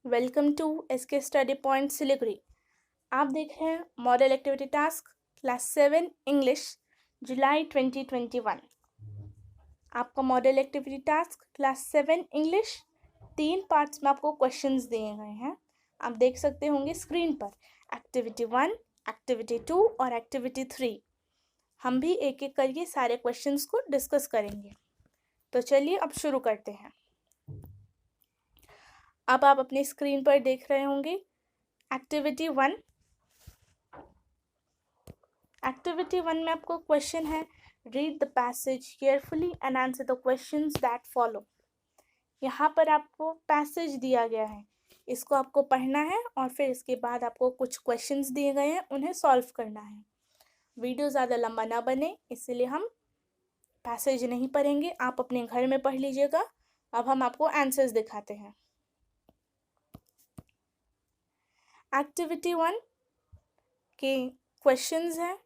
Welcome to SK study point Siliguri. आप देख रहे हैं model activity task class 7 English July 2021। आपका model activity task class 7 English 3 parts में आपको क्वेश्चंस दिए गए हैं। आप देख सकते होंगे स्क्रीन पर एक्टिविटी 1, एक्टिविटी 2 और एक्टिविटी 3। हम भी एक एक करके सारे क्वेश्चंस को डिस्कस करेंगे। तो चलिए अब शुरू करते हैं। अब आप अपनी स्क्रीन पर देख रहे होंगे एक्टिविटी 1। एक्टिविटी 1 में आपको क्वेश्चन है, read the passage carefully and answer the questions that follow. यहाँ पर आपको पैसेज दिया गया है, इसको आपको पढ़ना है और फिर इसके बाद आपको कुछ क्वेश्चंस दिए गए हैं, उन्हें सॉल्व करना है। वीडियो ज़्यादा लंबा ना बने इसलिए हम पैसेज नहीं पढ़ेंगे, आप अपने घर में पढ़ लीजिएगा। अब हम आपको आंसर्स दिखाते हैं। एक्टिविटी 1 के क्वेश्चंस हैं,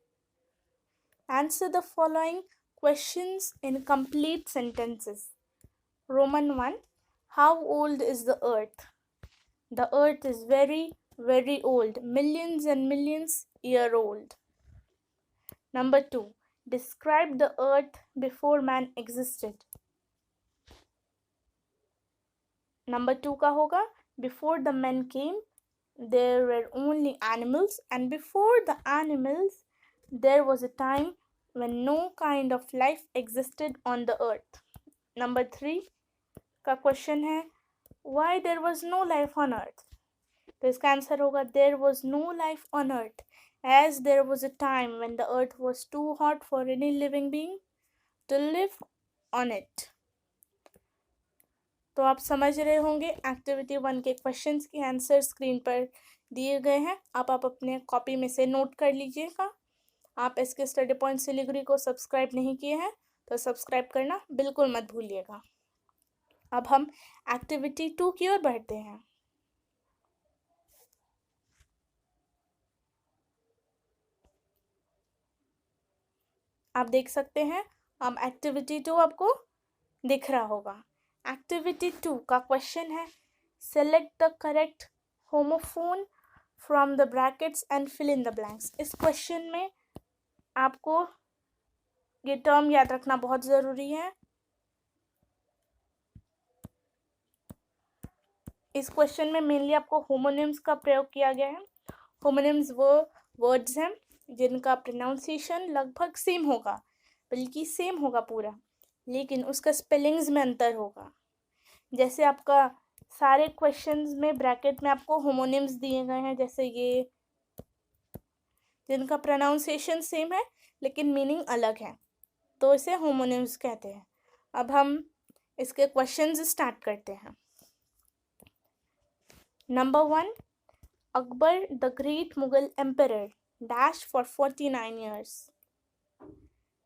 answer the following questions in complete sentences. Roman 1, how old is the earth? The earth is very, very old, millions and millions year old. Number 2, describe the earth before man existed. Number 2 का होगा, before the men came there were only animals, and before the animals there was a time when no kind of life existed on the earth. Number 3 का question है, why there was no life on earth? तो इसका answer होगा, there was no life on earth as there was a time when the earth was too hot for any living being to live on it. तो आप समझ रहे होंगे activity 1 के questions के आंसर स्क्रीन पर दिए गए हैं। आप अपने कॉपी में से नोट कर लीजिएगा। आप इसके स्टडी पॉइंट सिलीगुड़ी को सब्सक्राइब नहीं किए हैं तो सब्सक्राइब करना बिल्कुल मत भूलिएगा। अब हम एक्टिविटी 2 की ओर बढ़ते हैं। आप देख सकते हैं, अब एक्टिविटी 2 आपको दिख रहा होगा। एक्टिविटी 2 का क्वेश्चन है, select the correct homophone from the brackets and fill in the blanks. इस क्वेश्चन में आपको ये टर्म याद रखना बहुत ज़रूरी है। इस क्वेश्चन में मेनली आपको होमोनिम्स का प्रयोग किया गया है। होमोनिम्स वो वर्ड्स हैं जिनका प्रोनाउंसिएशन लगभग सेम होगा, बल्कि सेम होगा पूरा, लेकिन उसका स्पेलिंग्स में अंतर होगा। जैसे आपका सारे क्वेश्चंस में ब्रैकेट में आपको होमोनिम्स दिए गए हैं, जैसे ये जिनका प्रोनाउंसिएशन सेम है लेकिन मीनिंग अलग है, तो इसे होमोनिम्स कहते हैं। अब हम इसके क्वेश्चंस स्टार्ट करते हैं। Number 1, Akbar the great Mughal emperor dash for 49 years,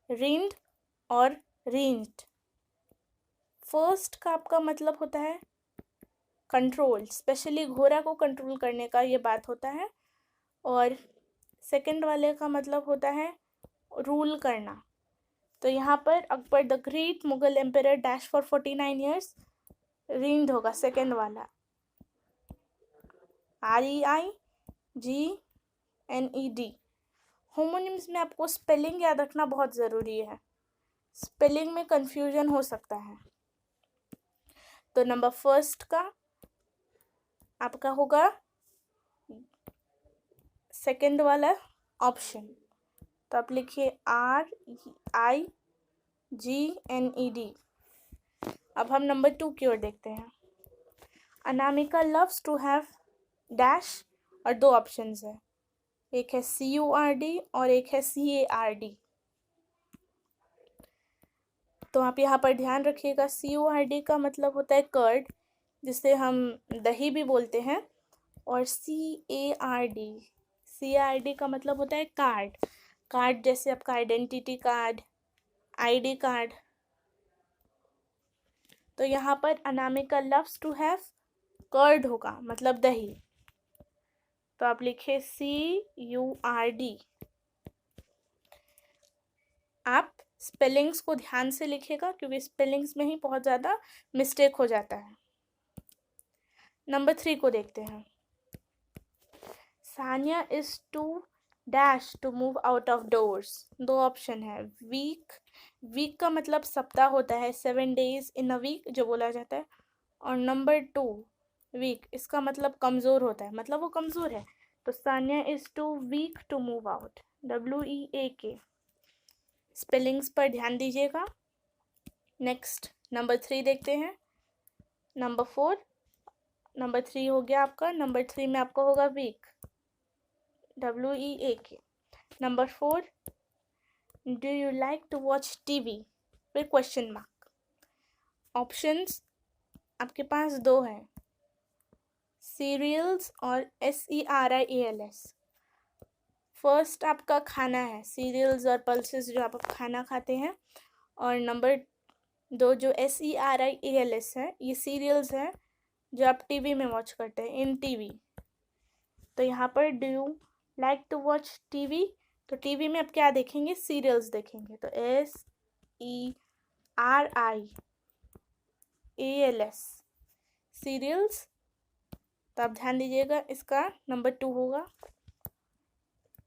reigned और reigned। फर्स्ट का आपका मतलब होता है कंट्रोल, स्पेशली घोड़ा को कंट्रोल करने का ये बात होता है, और सेकंड वाले का मतलब होता है रूल करना। तो यहाँ पर Akbar the great Mughal emperor dash for 49 years reigned होगा सेकंड वाला, REIGNED। होमोनिम्स में आपको स्पेलिंग याद रखना बहुत ज़रूरी है, स्पेलिंग में कंफ्यूजन हो सकता है। तो नंबर फर्स्ट का आपका होगा सेकंड वाला ऑप्शन, तो आप लिखिए REIGNED। अब हम नंबर 2 की ओर देखते हैं। Anamika loves to have dash और दो ऑप्शंस है, एक है CURD और एक है CARD। तो आप यहाँ पर ध्यान रखिएगा, CURD का मतलब होता है कर्ड, जिसे हम दही भी बोलते हैं, और CARD का मतलब होता है कार्ड। कार्ड जैसे आपका आइडेंटिटी कार्ड, ID कार्ड। तो यहाँ पर Anamika loves to have curd होगा, मतलब दही, तो आप लिखिए CURD। आप स्पेलिंग्स को ध्यान से लिखिएगा क्योंकि स्पेलिंग्स में ही बहुत ज़्यादा मिस्टेक हो जाता है। नंबर 3 को देखते हैं। Sania is to dash to move out of doors. दो ऑप्शन है। वीक का मतलब सप्ताह होता है, 7 days इन अ वीक जो बोला जाता है। और नंबर 2 वीक, इसका मतलब कमज़ोर होता है, मतलब वो कमज़ोर है। तो Sania is too weak to move out, WEAK। Spellings पर ध्यान दीजिएगा। नेक्स्ट नंबर 3 देखते हैं। नंबर 3 हो गया आपका। नंबर 3 में आपका होगा weak, WEAK। Number 4, do you like to watch TV, फिर क्वेश्चन मार्क। ऑप्शंस आपके पास दो हैं, सीरियल्स और SERIALS। फर्स्ट आपका खाना है, सीरियल्स और पल्सेस जो आप खाना खाते हैं। और नंबर 2 जो SERIALS है, ये सीरियल्स हैं जो आप टीवी में वॉच करते हैं, इन टीवी। तो यहाँ पर do you like to watch TV, तो टीवी में आप क्या देखेंगे, सीरियल्स देखेंगे। तो SERIALS सीरियल्स। तो आप ध्यान दीजिएगा, इसका नंबर 2 होगा।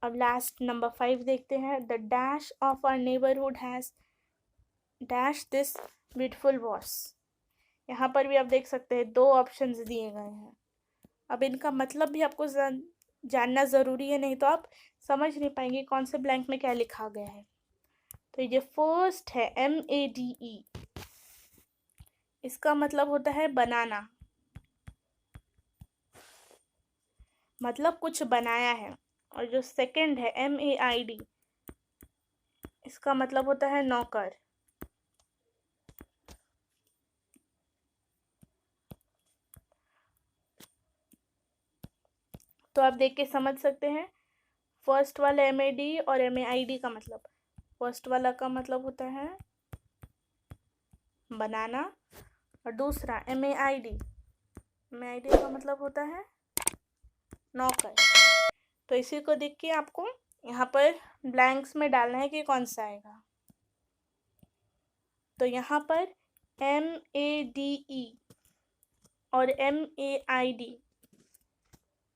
अब लास्ट नंबर 5 देखते हैं। The dash of our neighbourhood has dash this beautiful vase. यहाँ पर भी आप देख सकते हैं 2 ऑप्शंस दिए गए हैं। अब इनका मतलब भी आपको जानना ज़रूरी है, नहीं तो आप समझ नहीं पाएंगे कौन से ब्लैंक में क्या लिखा गया है। तो ये फर्स्ट है MADE, इसका मतलब होता है बनाना, मतलब कुछ बनाया है। और जो सेकंड है MAID, इसका मतलब होता है नौकर। तो आप देख के समझ सकते हैं फर्स्ट वाला MAD और MAID का मतलब। फर्स्ट वाला का मतलब होता है बनाना, और दूसरा MAID का मतलब होता है नौकर। तो इसी को देख के आपको यहाँ पर ब्लैंक्स में डालना है कि कौन सा आएगा। तो यहाँ पर MADE और MAID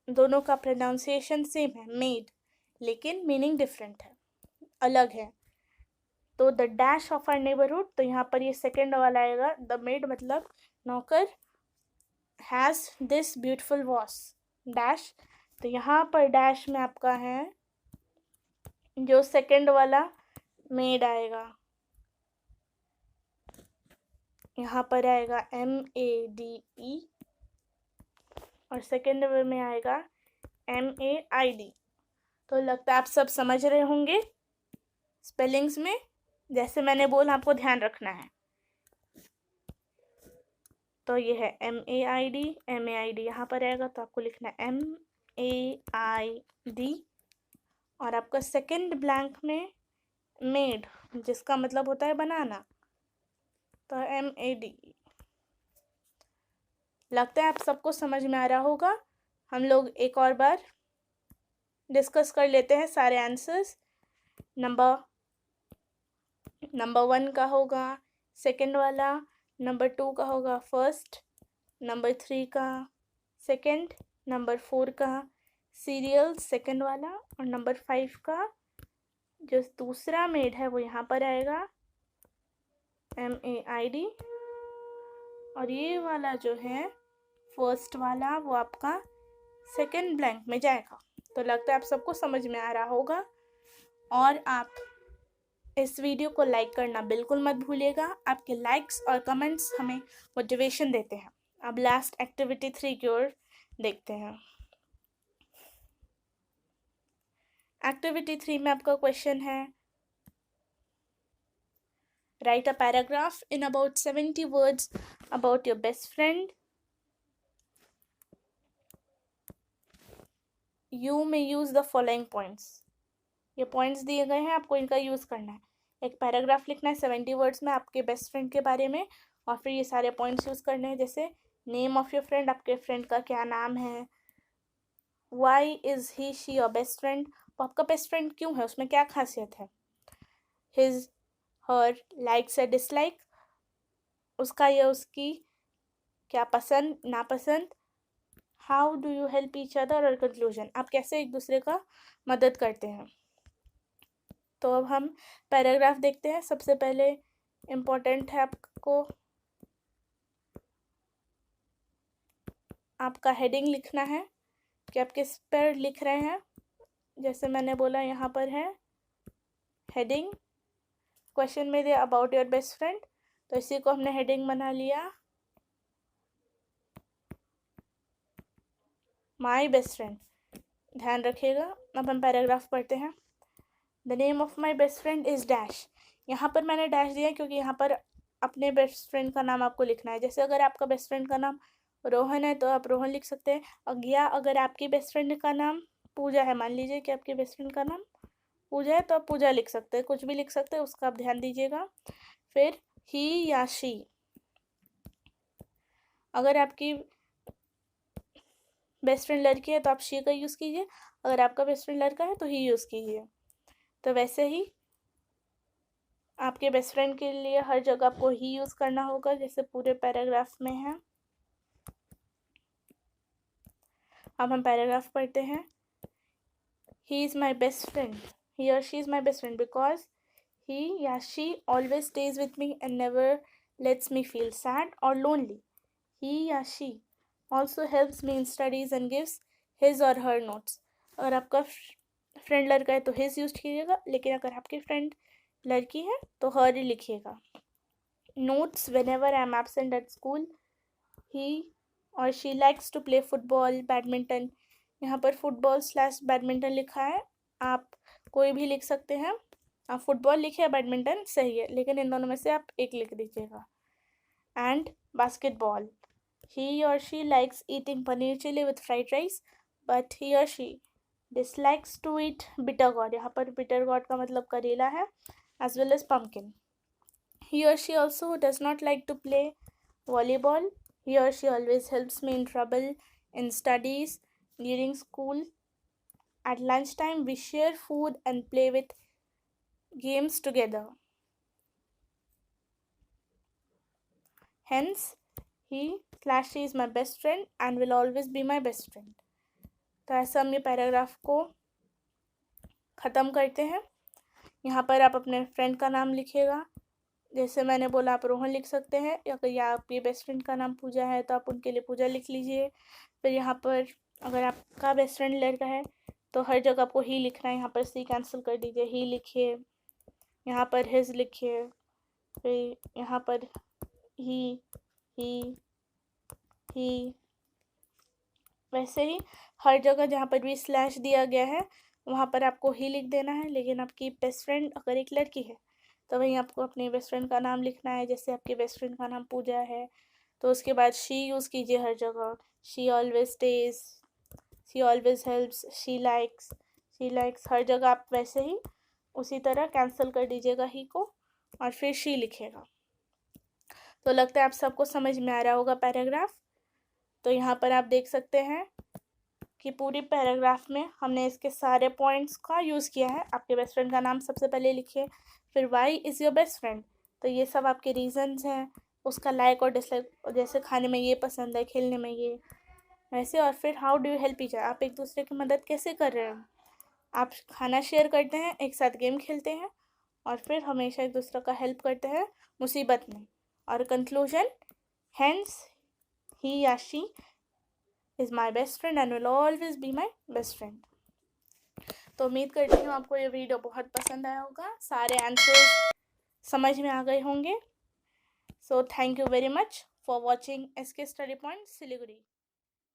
दोनों का प्रोनाउंसिएशन सेम है, मेड, लेकिन मीनिंग डिफरेंट है, अलग है। तो the dash of our neighbourhood, तो यहाँ पर ये सेकेंड वाला आएगा, द मेड मतलब नौकर, has this beautiful vase dash. तो यहाँ पर डैश में आपका है जो सेकेंड वाला मेड आएगा, यहाँ पर आएगा MADE और सेकेंड में आएगा MAID। तो लगता है आप सब समझ रहे होंगे स्पेलिंग्स में, जैसे मैंने बोला आपको ध्यान रखना है। तो ये है MAID यहाँ पर आएगा, तो आपको लिखना है MAID। और आपका सेकंड ब्लैंक में मेड, जिसका मतलब होता है बनाना, तो MAD। लगता है आप सबको समझ में आ रहा होगा। हम लोग एक और बार डिस्कस कर लेते हैं सारे आंसर्स। नंबर 1 का होगा सेकंड वाला, नंबर 2 का होगा फर्स्ट, नंबर 3 का सेकंड, नंबर 4 का सीरियल सेकंड वाला, और नंबर 5 का जो दूसरा मेड है वो यहाँ पर आएगा MAID। और ये वाला जो है फर्स्ट वाला वो आपका सेकंड ब्लैंक में जाएगा। तो लगता है आप सबको समझ में आ रहा होगा। और आप इस वीडियो को लाइक करना बिल्कुल मत भूलिएगा, आपके लाइक्स और कमेंट्स हमें मोटिवेशन देते हैं। अब लास्ट एक्टिविटी 3 की ओर देखते हैं। एक्टिविटी 3 में आपका क्वेश्चन है, right a paragraph in about 70 words about your best friend. You may use the following points. ये पॉइंट्स दिए गए हैं, आपको इनका यूज़ करना है। एक पैराग्राफ लिखना है 70 वर्ड्स में आपके बेस्ट फ्रेंड के बारे में, और फिर ये सारे पॉइंट्स यूज़ करने हैं, जैसे नेम ऑफ योर फ्रेंड, आपके फ्रेंड का क्या नाम है, why is he she your best friend, वो आपका बेस्ट फ्रेंड क्यों है, उसमें क्या खासियत है, हिज हर लाइक्स या डिसलाइक, उसका या उसकी क्या पसंद नापसंद, how do you help each other और कंक्लूजन, आप कैसे एक दूसरे का मदद करते हैं। तो अब हम पैराग्राफ देखते हैं। सबसे पहले इम्पोर्टेंट है आपका हेडिंग लिखना है कि आप किस पर लिख रहे हैं। जैसे मैंने बोला यहाँ पर है हेडिंग, क्वेश्चन में दिया अबाउट योर बेस्ट फ्रेंड, तो इसी को हमने हेडिंग बना लिया माई बेस्ट फ्रेंड। ध्यान रखिएगा। अब हम पैराग्राफ पढ़ते हैं। The name of my best friend is dash. यहाँ पर मैंने डैश दिया क्योंकि यहाँ पर अपने बेस्ट फ्रेंड का नाम आपको लिखना है। जैसे अगर आपका बेस्ट फ्रेंड का नाम रोहन है तो आप रोहन लिख सकते हैं। या अगर आपकी बेस्ट फ्रेंड का नाम पूजा है, मान लीजिए कि आपके बेस्ट फ्रेंड का नाम पूजा है तो आप पूजा लिख सकते हैं, कुछ भी लिख सकते हैं, उसका आप ध्यान दीजिएगा। फिर ही या शी, अगर आपकी बेस्ट फ्रेंड लड़की है तो आप शी का यूज़ कीजिए, अगर आपका बेस्ट फ्रेंड लड़का है तो ही यूज़ कीजिए। तो वैसे ही आपके बेस्ट फ्रेंड के लिए हर जगह आपको ही यूज़ करना होगा, जैसे पूरे पैराग्राफ में है। अब हम पैराग्राफ पढ़ते हैं। He is my best friend, he और she is my best friend because he या she always stays with me and never lets me feel sad or lonely. He या she also helps me in studies and gives his or her notes. अगर आपका friend लड़का है तो his use कीजिएगा, लेकिन अगर आपकी फ्रेंड लड़की है तो her ही लिखिएगा। Notes whenever I am absent at school. He or she likes to play football, badminton. यहाँ पर फुटबॉल / बैडमिंटन लिखा है, आप कोई भी लिख सकते हैं। आप फुटबॉल लिखिए, बैडमिंटन सही है, लेकिन इन दोनों में से आप एक लिख दीजिएगा। एंड बास्केटबॉल, ही और she likes eating paneer chilli with fried rice but he और she dislikes to eat bitter gourd. यहाँ पर बिटर गॉड का मतलब करेला है, as well as pumpkin. He और she also does not like to play volleyball. He और she always helps me in trouble in studies during school. At lunchtime, we share food and play with games together. Hence, he/she is my best friend and will always be my best friend. तो ऐसा हम ये paragraph को ख़त्म करते हैं। यहाँ पर आप अपने फ्रेंड का नाम लिखिएगा। जैसे मैंने बोला, आप रोहन लिख सकते हैं, या आपके बेस्ट फ्रेंड का नाम पूजा है तो आप उनके लिए पूजा लिख लीजिए। फिर यहाँ पर अगर आपका बेस्ट फ्रेंड लड़का है तो हर जगह आपको ही लिखना है। यहाँ पर सी कैंसिल कर दीजिए, ही लिखिए। यहाँ पर हिज लिखिए, फिर यहाँ पर ही। वैसे ही हर जगह जहाँ पर भी / दिया गया है वहाँ पर आपको ही लिख देना है। लेकिन आपकी बेस्ट फ्रेंड अगर एक लड़की है तो वहीं आपको अपने बेस्ट फ्रेंड का नाम लिखना है। जैसे आपके बेस्ट फ्रेंड का नाम पूजा है तो उसके बाद शी यूज़ कीजिए हर जगह। She always stays, she always helps, she likes हर जगह आप वैसे ही उसी तरह कैंसिल कर दीजिएगा ही को और फिर शी लिखेगा। तो लगता है आप सबको समझ में आ रहा होगा पैराग्राफ। तो यहाँ पर आप देख सकते हैं कि पूरी पैराग्राफ में हमने इसके सारे पॉइंट्स का यूज़ किया है। आपके बेस्ट फ्रेंड का नाम सबसे पहले लिखिए, फिर why is your best friend, तो ये सब आपके रीजंस हैं। उसका लाइक और डिसलाइक, जैसे खाने में ये पसंद है, खेलने में ये, वैसे। और फिर how do you help each other, आप एक दूसरे की मदद कैसे कर रहे हैं। आप खाना शेयर करते हैं, एक साथ गेम खेलते हैं और फिर हमेशा एक दूसरे का हेल्प करते हैं मुसीबत में। और कंक्लूजन, हेंस ही या she is my best friend and will always be my best friend. तो उम्मीद करती हूँ आपको ये वीडियो बहुत पसंद आया होगा, सारे आंसर्स समझ में आ गए होंगे। So thank you very much for watching SK study point Siliguri.